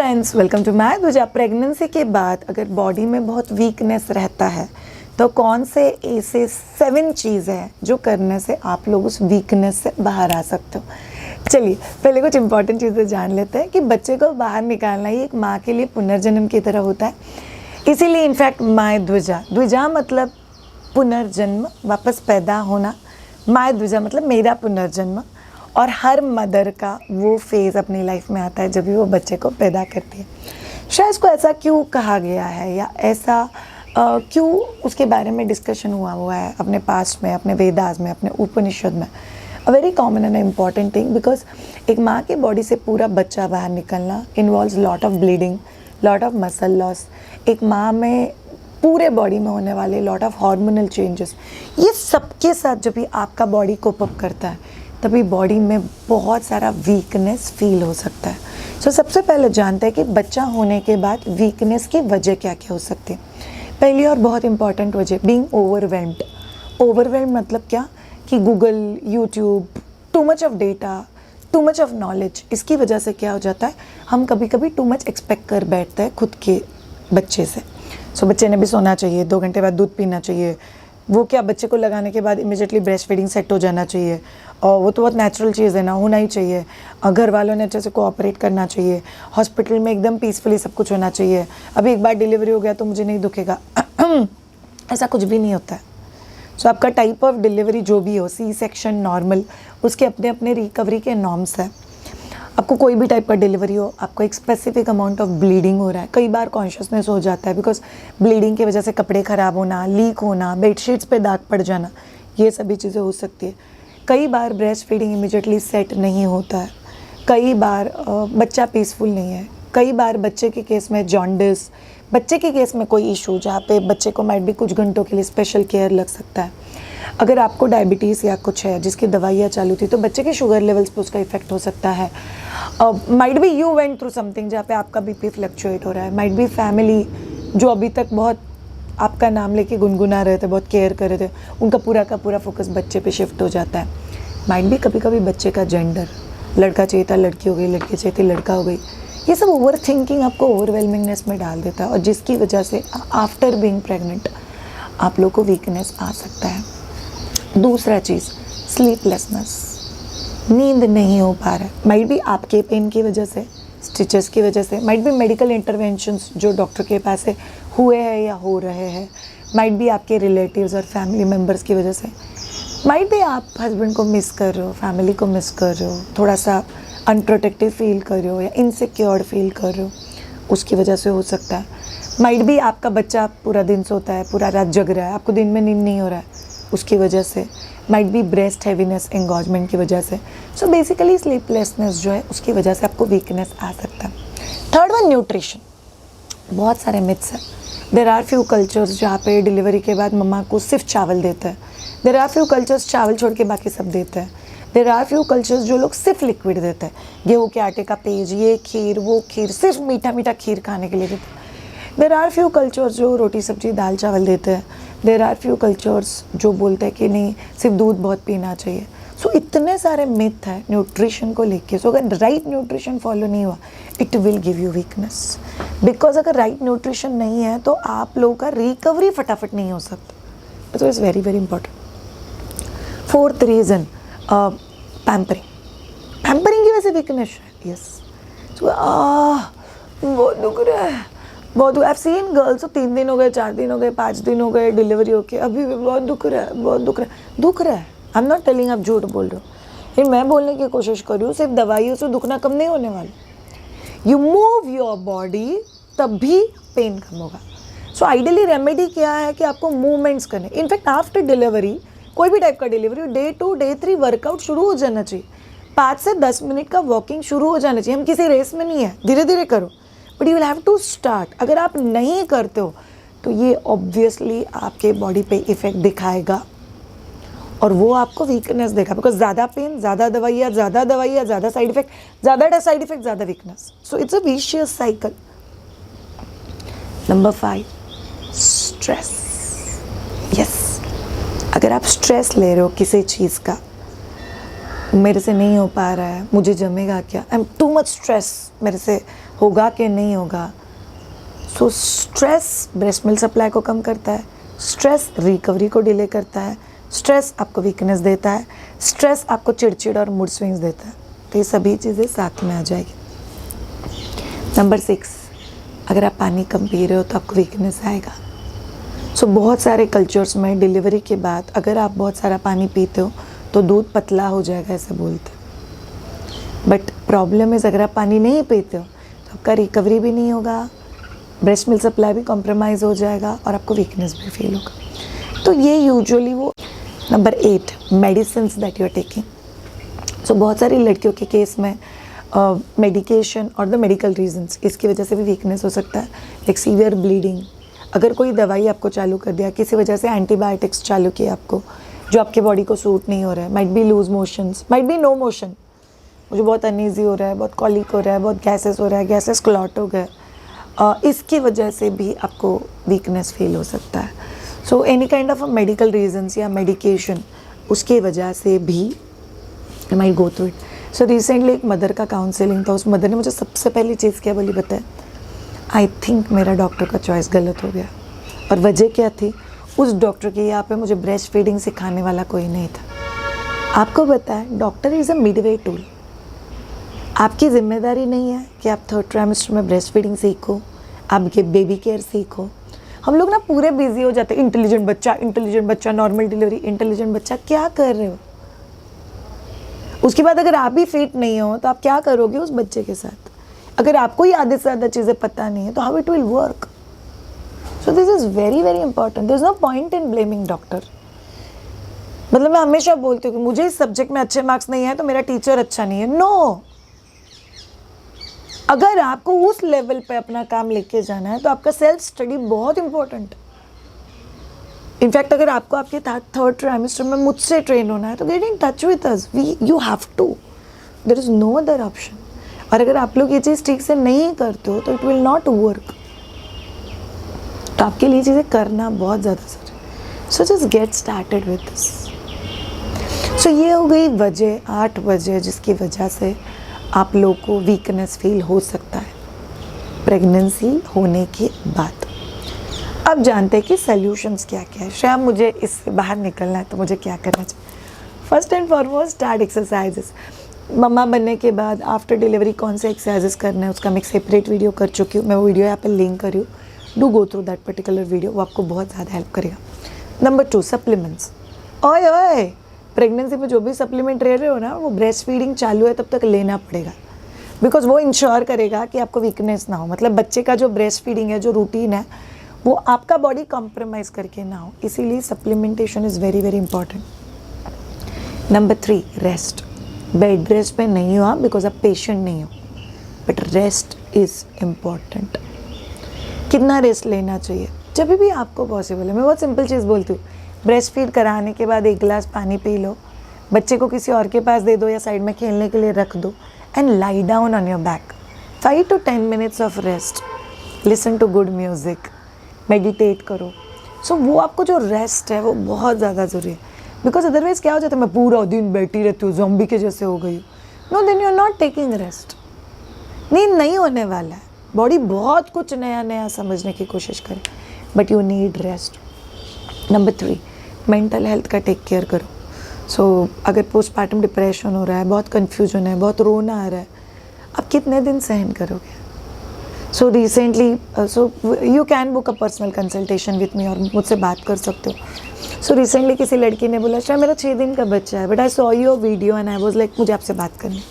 Friends, welcome to my ध्वजा। Pregnancy के बाद अगर बॉडी में बहुत वीकनेस रहता है तो कौन से ऐसे 7 चीज़ हैं जो करने से आप लोग उस वीकनेस से बाहर आ सकते हो। चलिए पहले कुछ इंपॉर्टेंट चीज़ें जान लेते हैं कि बच्चे को बाहर निकालना ही एक माँ के लिए पुनर्जन्म की तरह होता है। इसीलिए इनफैक्ट माय ध्वजा, ध्वजा मतलब पुनर्जन्म, वापस पैदा होना। माय ध्वजा मतलब मेरा पुनर्जन्म। और हर मदर का वो फेज़ अपनी लाइफ में आता है जब भी वो बच्चे को पैदा करती है। शायद इसको ऐसा क्यों कहा गया है या ऐसा क्यों उसके बारे में डिस्कशन हुआ है अपने पास्ट में, अपने वेदास में, अपने उपनिषद में। A very common and important thing, because एक माँ की बॉडी से पूरा बच्चा बाहर निकलना involves lot of bleeding, lot of muscle loss. एक माँ में पूरे बॉडी में होने वाले लॉट ऑफ हार्मोनल चेंजेस, ये सबके साथ जब भी आपका बॉडी कोप अप करता है तभी बॉडी में बहुत सारा वीकनेस फील हो सकता है। सो सबसे पहले जानते हैं कि बच्चा होने के बाद वीकनेस की वजह क्या क्या हो सकती है। पहली और बहुत इंपॉर्टेंट वजह, बीइंग ओवरवेल्म्ड। ओवरवेल्म्ड मतलब क्या कि Google, YouTube, too much of data, too much of knowledge, इसकी वजह से क्या हो जाता है, हम कभी कभी टू मच एक्सपेक्ट कर बैठते हैं खुद के बच्चे से। सो बच्चे ने भी सोना चाहिए, 2 घंटे बाद दूध पीना चाहिए, वो क्या बच्चे को लगाने के बाद इमीडिएटली ब्रेस्ट फीडिंग सेट हो जाना चाहिए, और वो तो बहुत नेचुरल चीज़ है ना, होना ही चाहिए। घर वालों ने अच्छे से कोऑपरेट करना चाहिए, हॉस्पिटल में एकदम पीसफुली सब कुछ होना चाहिए। अभी एक बार डिलीवरी हो गया तो मुझे नहीं दुखेगा ऐसा कुछ भी नहीं होता है। सो आपका टाइप ऑफ डिलीवरी जो भी हो, सी सेक्शन, नॉर्मल, उसके अपने अपने रिकवरी के नॉर्म्स हैं। आपको कोई भी टाइप का डिलीवरी हो, आपको एक स्पेसिफिक अमाउंट ऑफ ब्लीडिंग हो रहा है, कई बार कॉन्शियसनेस हो जाता है बिकॉज ब्लीडिंग की वजह से कपड़े ख़राब होना, लीक होना, बेडशीट्स पे दाग पड़ जाना, ये सभी चीज़ें हो सकती है। कई बार ब्रेस्ट फीडिंग इमीडिएटली सेट नहीं होता है, कई बार बच्चा पीसफुल नहीं है, कई बार बच्चे के केस में जॉन्डिस, बच्चे के केस में कोई इशू जहाँ पे बच्चे को माइट भी कुछ घंटों के लिए स्पेशल केयर लग सकता है। अगर आपको डायबिटीज़ या कुछ है जिसकी दवाइयाँ चालू थी तो बच्चे के शुगर लेवल्स पे उसका इफेक्ट हो सकता है। Might B you went through something जहाँ पे आपका बीपी फ्लक्चुएट हो रहा है, माइट बी फैमिली जो अभी तक बहुत आपका नाम लेके गुनगुना रहे थे, बहुत केयर कर रहे थे, उनका पूरा का पूरा फोकस बच्चे पे शिफ्ट हो जाता है। माइट भी कभी कभी बच्चे का जेंडर, लड़का चाहिए था लड़की हो गई, लड़की चाहिए थी लड़का हो गई, ये सब ओवर थिंकिंग आपको ओवरवेलमिंगनेस में डाल देता है और जिसकी वजह से आफ्टर बीइंग प्रेग्नेंट आप लोग को वीकनेस आ सकता है। दूसरा चीज़, स्लीपलेसनेस, नींद नहीं हो पा रहा है। माइट भी आपके पेन की वजह से, स्टिचेस की वजह से, माइट भी मेडिकल इंटरवेंशंस जो डॉक्टर के पास से हुए हैं या हो रहे हैं, माइट भी आपके रिलेटिव्स और फैमिली मेम्बर्स की वजह से, माइट भी आप हस्बैंड को मिस कर रहे हो, फैमिली को मिस कर रहे हो, थोड़ा सा अनप्रोटेक्टिव फील कर रहे हो या इनसिक्योर्ड फील कर रहे हो, उसकी वजह से हो सकता है। माइट भी आपका बच्चा पूरा दिन सोता है, पूरा रात जग रहा है, आपको दिन में नींद नहीं हो रहा है, उसकी वजह से। माइट भी ब्रेस्ट हैवीनेस, एंगॉजमेंट की वजह से। सो बेसिकली स्लीपलेसनेस जो है उसकी वजह से आपको वीकनेस आ सकता है। Third one, nutrition. बहुत सारे मिथ्स हैं। देर आर फ्यू कल्चर्स जहाँ पे डिलीवरी के बाद मम्मा को सिर्फ चावल देते हैं। देर आर फ्यू कल्चर्स चावल छोड़ के बाकी सब देते हैं। देर आर फ्यू कल्चर्स जो लोग सिर्फ लिक्विड देते हैं, गेहूँ के आटे का पेज, ये खीर, वो खीर, सिर्फ मीठा मीठा खीर खाने के लिए देते हैं। देर आर फ्यू कल्चर्स जो रोटी सब्जी दाल चावल देते हैं। देर आर फ्यू कल्चर्स जो बोलते हैं कि नहीं सिर्फ दूध बहुत पीना चाहिए। सो इतने सारे मिथ है न्यूट्रिशन को लेके। सो अगर राइट न्यूट्रिशन फॉलो नहीं हुआ, it will give you weakness. Because अगर राइट न्यूट्रिशन नहीं है तो आप लोगों का रिकवरी फटाफट नहीं हो सकता। So it's very very important. Fourth reason, pampering. Pampering की वजह से वीकनेस है। यस, बहुत दुख रहा है, बहुत। आई हैव सीन गर्ल्स, तो 3 दिन हो गए, 4 दिन हो गए, 5 दिन हो गए डिलीवरी होके, अभी भी बहुत दुख रहा है, बहुत दुख रहा है, दुख रहा है। आई एम नॉट टेलिंग आप झूठ बोल रहे हो, लेकिन मैं बोलने की कोशिश कर रही हूँ सिर्फ दवाइयों से दुखना कम नहीं होने वाला। यू मूव योर बॉडी तब भी पेन कम होगा। सो आइडियली रेमेडी क्या है कि आपको मूवमेंट्स करने। इनफैक्ट आफ्टर डिलीवरी, कोई भी टाइप का डिलीवरी, डे 2 डे 3 वर्कआउट शुरू हो जाना चाहिए। 5 से 10 मिनट का वॉकिंग शुरू हो जाना चाहिए। हम किसी रेस में नहीं है, धीरे धीरे करो, but you will have to start. अगर आप नहीं करते हो तो ये ऑब्वियसली आपके बॉडी पे इफेक्ट दिखाएगा और वो आपको वीकनेस देगा। बिकॉज ज़्यादा पेन, ज़्यादा दवाइयाँ, ज़्यादा साइड इफेक्ट, ज़्यादा weakness. So it's a vicious cycle. Number 5, stress. Yes, अगर आप स्ट्रेस ले रहे हो किसी चीज़ का, मेरे से नहीं हो पा रहा है, मुझे जमेगा क्या, I am too much stress, मेरे से होगा कि नहीं होगा। So stress breast milk supply को कम करता है, स्ट्रेस रिकवरी को डिले करता है, स्ट्रेस आपको वीकनेस देता है, स्ट्रेस आपको चिड़चिड़ और मूड स्विंग्स देता है। तो ये सभी चीज़ें साथ में आ जाएगी। नंबर 6, अगर आप पानी कम पी रहे हो तो आपको वीकनेस आएगा। सो बहुत सारे कल्चर्स में डिलीवरी के बाद अगर आप बहुत सारा पानी पीते हो तो दूध पतला हो जाएगा, ऐसे बोलते हैं। बट प्रॉब्लम इज़ अगर आप पानी नहीं पीते हो तो आपका रिकवरी भी नहीं होगा, ब्रेस्ट मिल्क सप्लाई भी कॉम्प्रोमाइज़ हो जाएगा और आपको वीकनेस भी फील होगा। तो ये यूजुअली वो। Number 8, medicine that you are taking. So बहुत सारी लड़कियों के केस में मेडिकेशन और द मेडिकल रीजंस, इसकी वजह से भी वीकनेस हो सकता है। एक सीवियर ब्लीडिंग, अगर कोई दवाई आपको चालू कर दिया, किसी वजह से एंटीबायोटिक्स चालू किए आपको जो आपके बॉडी को सूट नहीं हो रहा है, might be loose motions, might be no motion, मुझे बहुत अनईजी हो रहा है, बहुत कॉलिक हो रहा है, बहुत गैसेस हो रहा है, गैसेस क्लॉट हो गए, इसकी वजह से भी आपको वीकनेस फील हो सकता है। So any kind of medical reasons या मेडिकेशन, उसकी वजह से भी I might go through it. So recently एक मदर का काउंसलिंग था, उस मदर ने मुझे सबसे पहली चीज़ क्या बोली बताया, आई थिंक मेरा डॉक्टर का चॉइस गलत हो गया। और वजह क्या थी, उस डॉक्टर के यहाँ पे मुझे ब्रेस्ट फीडिंग सिखाने वाला कोई नहीं था। आपको पता है doctor is a Midway tool. आपकी जिम्मेदारी नहीं है कि आप 3rd ट्राइमेस्टर में ब्रेस्ट फीडिंग सीखो, आपके बेबी केयर सीखो। हम लोग ना पूरे बिजी हो जाते हैं, इंटेलिजेंट बच्चा, नॉर्मल डिलीवरी, इंटेलिजेंट बच्चा, क्या कर रहे हो? उसके बाद अगर आप भी फिट नहीं हो तो आप क्या करोगे उस बच्चे के साथ? अगर आपको ही आधे से ज़्यादा चीज़ें पता नहीं है तो how it will work? So this is very very important. There is no point in blaming doctor. मतलब मैं हमेशा बोलती हूँ कि मुझे इस सब्जेक्ट में अच्छे मार्क्स नहीं है तो मेरा टीचर अच्छा नहीं है। नो, अगर आपको उस लेवल पे अपना काम लेके जाना है तो आपका सेल्फ स्टडी बहुत इंपॉर्टेंट है। इनफैक्ट अगर आपको आपके 3rd ट्राइमेस्टर में मुझसे ट्रेन होना है तो get in touch with us, you have to, there is no other option. और अगर आप लोग ये चीज़ ठीक से नहीं करते हो तो इट विल नॉट वर्क। तो आपके लिए चीज़ें करना बहुत ज़्यादा जरूरी है। So just get started with this. So ये हो गई वजह, 8 वजह जिसकी वजह से आप लोग को वीकनेस फील हो सकता है प्रेगनेंसी होने के बाद। अब जानते हैं कि सॉल्यूशंस क्या क्या है। श्रेया, मुझे इससे बाहर निकलना है तो मुझे क्या करना चाहिए? First and foremost, start exercises. Mama बनने के बाद आफ्टर डिलीवरी कौन से एक्सरसाइजेस करना है उसका मैं एक सेपरेट वीडियो कर चुकी हूँ। मैं वो वीडियो यहाँ पे लिंक करी हूँ, do go through that particular video, वो आपको बहुत ज़्यादा हेल्प करेगा। Number 2, supplements. ओए प्रेगनेंसी में जो भी सप्लीमेंट ले रहे हो ना, वो ब्रेस्ट फीडिंग चालू है तब तक लेना पड़ेगा, बिकॉज वो इंश्योर करेगा कि आपको वीकनेस ना हो। मतलब बच्चे का जो ब्रेस्ट फीडिंग है, जो रूटीन है, वो आपका बॉडी कॉम्प्रोमाइज़ करके ना हो, इसीलिए supplementation is very very important. Number 3, rest. Bed rest पे नहीं हो आप बिकॉज आप पेशेंट नहीं हो, बट रेस्ट इज़ इम्पॉर्टेंट। कितना रेस्ट लेना चाहिए? जब भी आपको पॉसिबल है। मैं बहुत सिंपल चीज़ बोलती हूँ, ब्रेस्ट फीड कराने के बाद 1 गिलास पानी पी लो, बच्चे को किसी और के पास दे दो या साइड में खेलने के लिए रख दो, and lie down on your back. 5 to 10 minutes of rest, listen to good music, meditate करो। सो वो आपको जो रेस्ट है वो बहुत ज़्यादा ज़रूरी है, बिकॉज अदरवाइज़ क्या हो जाता है, मैं पूरा दिन बैठी रहती हूँ, ज़ॉम्बी के जैसे हो गई। No, then you are not taking rest. नींद नहीं होने वाला है, बॉडी बहुत कुछ नया नया समझने की कोशिश करे, but you need rest. Number 3, mental health का टेक केयर करो। सो अगर पोस्टपार्टम डिप्रेशन हो रहा है, बहुत कन्फ्यूजन है, बहुत रोना आ रहा है, आप कितने दिन सहन करोगे? So recently so you can book a personal consultation with me, और मुझसे बात कर सकते हो। सो रिसेंटली किसी लड़की ने बोला, शायद मेरा 6 दिन का बच्चा है, but I saw your video and I was like, मुझे आपसे बात करनी।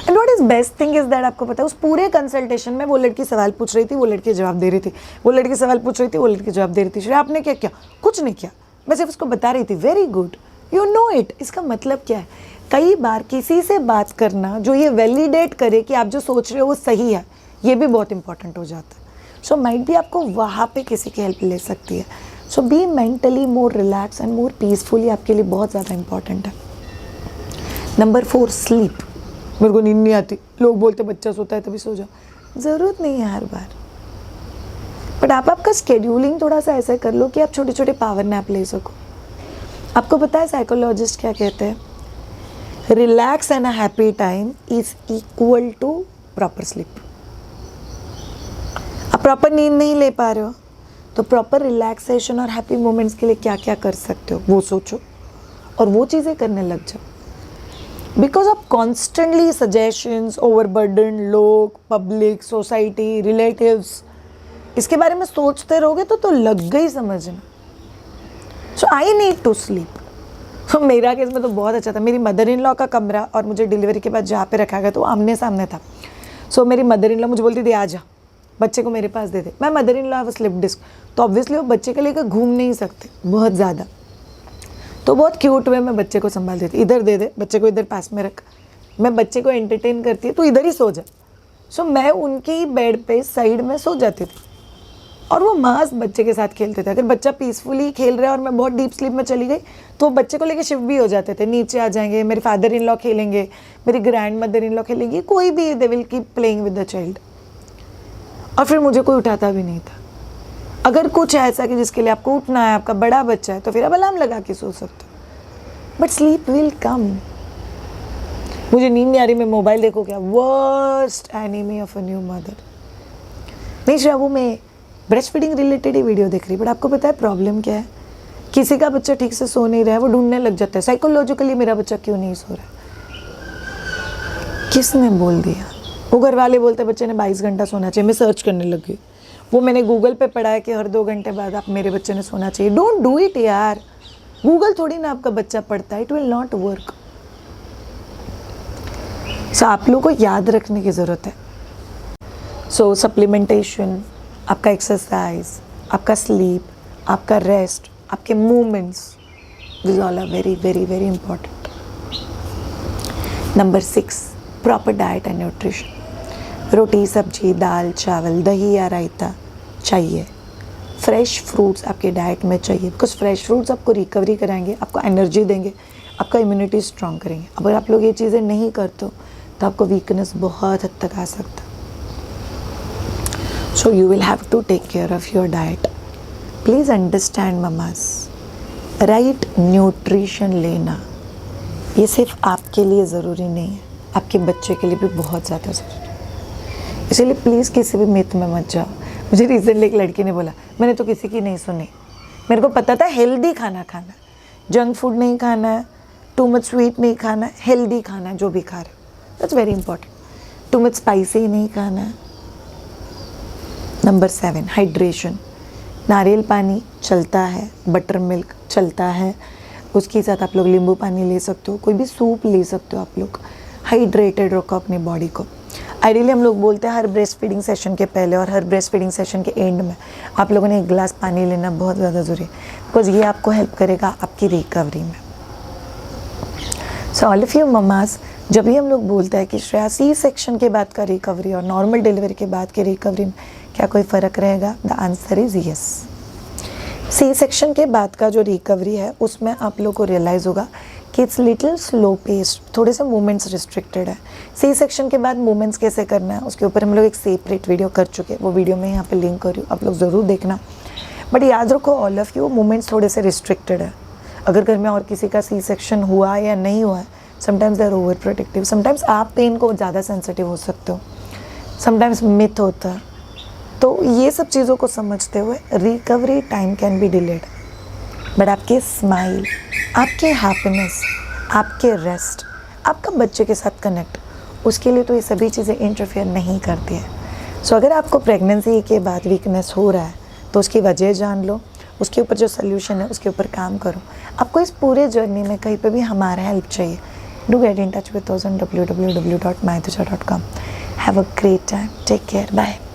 And what is best thing is that, आपको पता है उस पूरे कंसल्टेशन में वो लड़की सवाल पूछ रही थी, वो लड़की जवाब दे रही थी, वो लड़की सवाल पूछ रही थी, वो लड़की जवाब दे रही थी। श्रेया, आपने क्या किया? कुछ नहीं किया, मैं सिर्फ उसको बता रही थी, very good, you know it. इसका मतलब क्या है? कई बार किसी से बात करना जो ये वैलिडेट करे कि आप जो सोच रहे हो वो सही है, ये भी बहुत इंपॉर्टेंट हो जाता है। सो माइट भी आपको वहाँ पे किसी की हेल्प ले सकती है। So be mentally more relax and more peacefully आपके लिए बहुत ज़्यादा इंपॉर्टेंट है। Number 4, sleep. मेरे को नींद नहीं आती, लोग बोलते बच्चा सोता है तभी सो जाओ, ज़रूरत नहीं है हर बार, बट आप आपका स्केड्यूलिंग थोड़ा सा ऐसा कर लो कि आप छोटे छोटे पावर नैप ले सको। आपको पता है साइकोलॉजिस्ट क्या कहते हैं? Relax and a happy time is equal to proper sleep. Proper नींद नहीं ले पा रहे हो तो प्रॉपर रिलैक्सेशन और हैप्पी मोमेंट्स के लिए क्या क्या कर सकते हो वो सोचो और वो चीज़ें करने लग जाओ। बिकॉज आप कॉन्स्टेंटली सजेशंस, ओवरबर्डन, लोग, पब्लिक, सोसाइटी, रिलेटिव्स, इसके बारे में सोचते रहोगे तो लग गई समझना। सो आई नीड टू स्लीप। तो मेरा केस में तो बहुत अच्छा था। मेरी मदर इन लॉ का कमरा और मुझे डिलीवरी के बाद जहाँ पे रखा गया तो आमने सामने था। सो मेरी मदर इन लॉ मुझे बोलती थी आ जा, बच्चे को मेरे पास दे दे। मैं मदर इन लॉ है वो स्लिप डिस्क, तो ऑब्वियसली वो बच्चे के लेकर घूम नहीं सकते बहुत ज़्यादा, तो बहुत क्यूट वे में बच्चे को संभाल देती, इधर दे दे, बच्चे को इधर पास में रख, मैं बच्चे को एंटरटेन करती है तो इधर ही सो जा। सो मैं उनकी बेड पे साइड में सो जाती थी और वो मस्त बच्चे के साथ खेलते थे। अगर बच्चा पीसफुली खेल रहा है और मैं बहुत डीप स्लीप में चली गई तो बच्चे को लेके शिफ्ट भी हो जाते थे, नीचे आ जाएंगे, मेरे फादर इन लॉ खेलेंगे, मेरी ग्रैंड मदर इन लॉ खेलेंगी, कोई भी, they will keep playing with the child. और फिर मुझे कोई उठाता भी नहीं था। अगर कुछ ऐसा कि जिसके लिए आपको उठना है, आपका बड़ा बच्चा है, तो फिर आप अलार्म लगा के सो सकते हो, बट स्लीप विल कम। मुझे नींद नहीं आ रही, मैं मोबाइल देखो क्या, worst enemy of a new mother. नहीं श्रेया, वो मैं ब्रेस्ट फीडिंग रिलेटेड ही वीडियो देख रही, बट आपको पता है प्रॉब्लम क्या है? किसी का बच्चा ठीक से सो नहीं रहा है, वो ढूंढने लग जाता है साइकोलॉजिकली मेरा बच्चा क्यों नहीं सो रहा है। किसने बोल दिया? वो घर वाले बोलते बच्चे ने 22 घंटा सोना चाहिए, मैं सर्च करने लग गई। वो मैंने गूगल पे पढ़ा है कि हर 2 घंटे बाद आप मेरे बच्चे ने सोना चाहिए। डोंट डू इट यार, गूगल थोड़ी ना आपका बच्चा पढ़ता है, it will not work. So आप लोगों को याद रखने की ज़रूरत है। सो सप्लीमेंटेशन, आपका एक्सरसाइज, आपका स्लीप, आपका रेस्ट, आपके movements, this all are very very very important. Number 6, proper diet and nutrition. रोटी, सब्जी, दाल, चावल, दही या रायता चाहिए। फ्रेश फ्रूट्स आपके डाइट में चाहिए, बिकॉज फ्रेश फ्रूट्स आपको रिकवरी कराएंगे, आपको एनर्जी देंगे, आपका इम्यूनिटी स्ट्रॉन्ग करेंगे। अगर आप लोग ये चीज़ें नहीं करते हो तो आपको वीकनेस बहुत हद तक आ सकता है। So you will have to take care of your diet. Please understand mamas, right nutrition लेना ये सिर्फ आपके लिए ज़रूरी नहीं है, आपके बच्चे के लिए भी बहुत ज़्यादा ज़रूरी है। इसीलिए प्लीज़ किसी भी मिथ में मत जाओ। मुझे रिसेंटली एक लड़की ने बोला, मैंने तो किसी की नहीं सुनी, मेरे को पता था हेल्दी खाना खाना, जंक फूड नहीं खाना है, टू मच स्वीट नहीं खाना है, हेल्दी खाना है जो भी खा रहे हो, that's very important. Too much spicy नहीं खाना है। Number 7, hydration. नारियल पानी चलता है, बटर मिल्क चलता है, उसके साथ आप लोग नींबू पानी ले सकते हो, कोई भी सूप ले सकते हो। आप लोग हाइड्रेटेड रखो अपनी बॉडी को। आइडियली हम लोग बोलते हैं हर ब्रेस्ट फीडिंग सेशन के पहले और हर ब्रेस्ट फीडिंग सेशन के एंड में आप लोगों ने 1 गिलास पानी लेना बहुत ज़्यादा ज़रूरी है, बिकॉज ये आपको हेल्प करेगा आपकी रिकवरी में। So all of you Mama's, जब भी हम लोग बोलते हैं कि श्रेया सी सेक्शन के बाद का रिकवरी और नॉर्मल डिलीवरी के बाद की रिकवरी में क्या कोई फ़र्क रहेगा? The answer is yes. C section के बाद का जो रिकवरी है उसमें आप लोग को रियलाइज़ होगा कि इट्स लिटिल स्लो पेस्ड, थोड़े से मूवमेंट्स रिस्ट्रिक्टेड है। सी सेक्शन के बाद मूवमेंट्स कैसे करना है उसके ऊपर हम लोग एक सेपरेट वीडियो कर चुके हैं, वो वीडियो मैं यहाँ पे लिंक कर रही हूँ, आप लोग ज़रूर देखना। बट याद रखो ऑल ऑफ यू, मूवमेंट्स थोड़े से रिस्ट्रिक्टेड है। अगर घर में और किसी का सी सेक्शन हुआ या नहीं हुआ है, sometimes they are over protective, sometimes आप पेन को ज़्यादा सेंसिटिव हो सकते हो, समटाइम्स मिथ होता है। तो ये सब चीज़ों को समझते हुए recovery time can be delayed, but आपके स्माइल, आपके हैप्पीनेस, आपके रेस्ट, आपका बच्चे के साथ कनेक्ट, उसके लिए तो ये सभी चीज़ें इंटरफेयर नहीं करती है। सो अगर आपको प्रेगनेंसी के बाद वीकनेस हो रहा है तो उसकी वजह जान लो, उसके ऊपर जो सोल्यूशन है उसके ऊपर काम करो। आपको इस पूरे जर्नी में कहीं पे भी हमारा हेल्प चाहिए, do get in touch with us on www.mytuja.com. Have a great time. Take care. Bye.